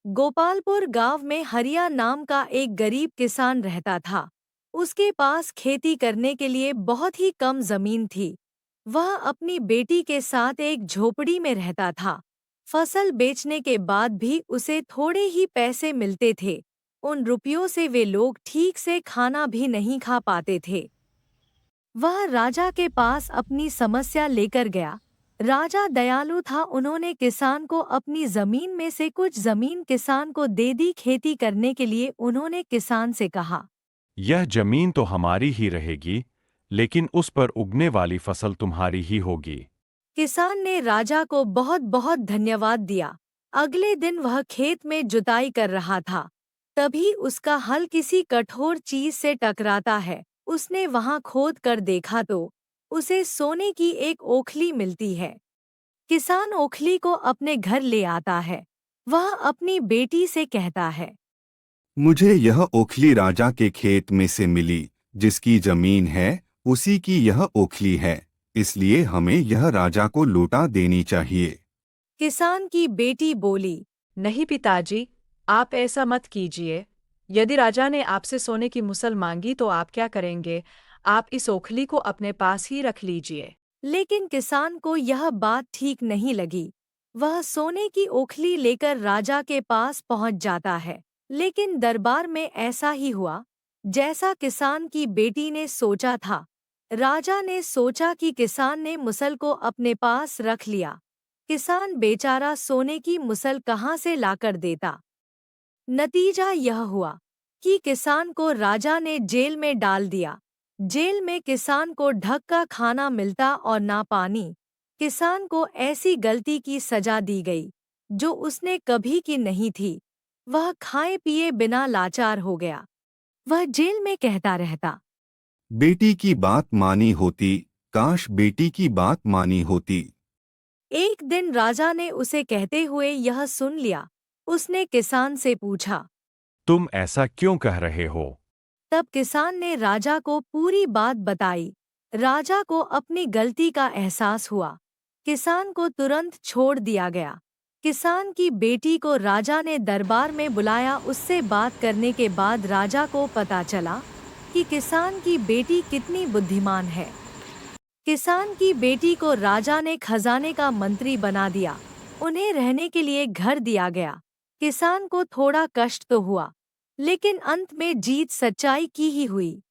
गोपालपुर गांव में हरिया नाम का एक गरीब किसान रहता था। उसके पास खेती करने के लिए बहुत ही कम जमीन थी। वह अपनी बेटी के साथ एक झोपड़ी में रहता था। फसल बेचने के बाद भी उसे थोड़े ही पैसे मिलते थे। उन रुपयों से वे लोग ठीक से खाना भी नहीं खा पाते थे। वह राजा के पास अपनी समस्या लेकर गया। राजा दयालु था, उन्होंने किसान को अपनी जमीन में से कुछ जमीन किसान को दे दी। खेती करने के लिए उन्होंने किसान से कहा, यह जमीन तो हमारी ही रहेगी, लेकिन उस पर उगने वाली फसल तुम्हारी ही होगी। किसान ने राजा को बहुत बहुत धन्यवाद दिया। अगले दिन वह खेत में जुताई कर रहा था। तभी उसका हल किसी कठोर चीज से टकराता है। उसने वहां खोद कर देखा तो उसे सोने की एक ओखली मिलती है। किसान ओखली को अपने घर ले आता है। वह अपनी बेटी से कहता है, मुझे यह ओखली राजा के खेत में से मिली। जिसकी जमीन है उसी की यह ओखली है, इसलिए हमें यह राजा को लौटा देनी चाहिए। किसान की बेटी बोली, नहीं पिताजी, आप ऐसा मत कीजिए। यदि राजा ने आपसे सोने की मुसल मांगी तो आप क्या करेंगे? आप इस ओखली को अपने पास ही रख लीजिए। लेकिन किसान को यह बात ठीक नहीं लगी। वह सोने की ओखली लेकर राजा के पास पहुंच जाता है। लेकिन दरबार में ऐसा ही हुआ जैसा किसान की बेटी ने सोचा था। राजा ने सोचा कि किसान ने मुसल को अपने पास रख लिया। किसान बेचारा सोने की मुसल कहाँ से लाकर देता। नतीजा यह हुआ कि किसान को राजा ने जेल में डाल दिया। जेल में किसान को ढक का खाना मिलता और ना पानी। किसान को ऐसी गलती की सजा दी गई जो उसने कभी की नहीं थी। वह खाए पिए बिना लाचार हो गया। वह जेल में कहता रहता, बेटी की बात मानी होती, काश बेटी की बात मानी होती। एक दिन राजा ने उसे कहते हुए यह सुन लिया। उसने किसान से पूछा, तुम ऐसा क्यों कह रहे हो? तब किसान ने राजा को पूरी बात बताई। राजा को अपनी गलती का एहसास हुआ। किसान को तुरंत छोड़ दिया गया। किसान की बेटी को राजा ने दरबार में बुलाया। उससे बात करने के बाद राजा को पता चला कि किसान की बेटी कितनी बुद्धिमान है। किसान की बेटी को राजा ने खजाने का मंत्री बना दिया। उन्हें रहने के लिए घर दिया गया। किसान को थोड़ा कष्ट तो हुआ, लेकिन अंत में जीत सच्चाई की ही हुई।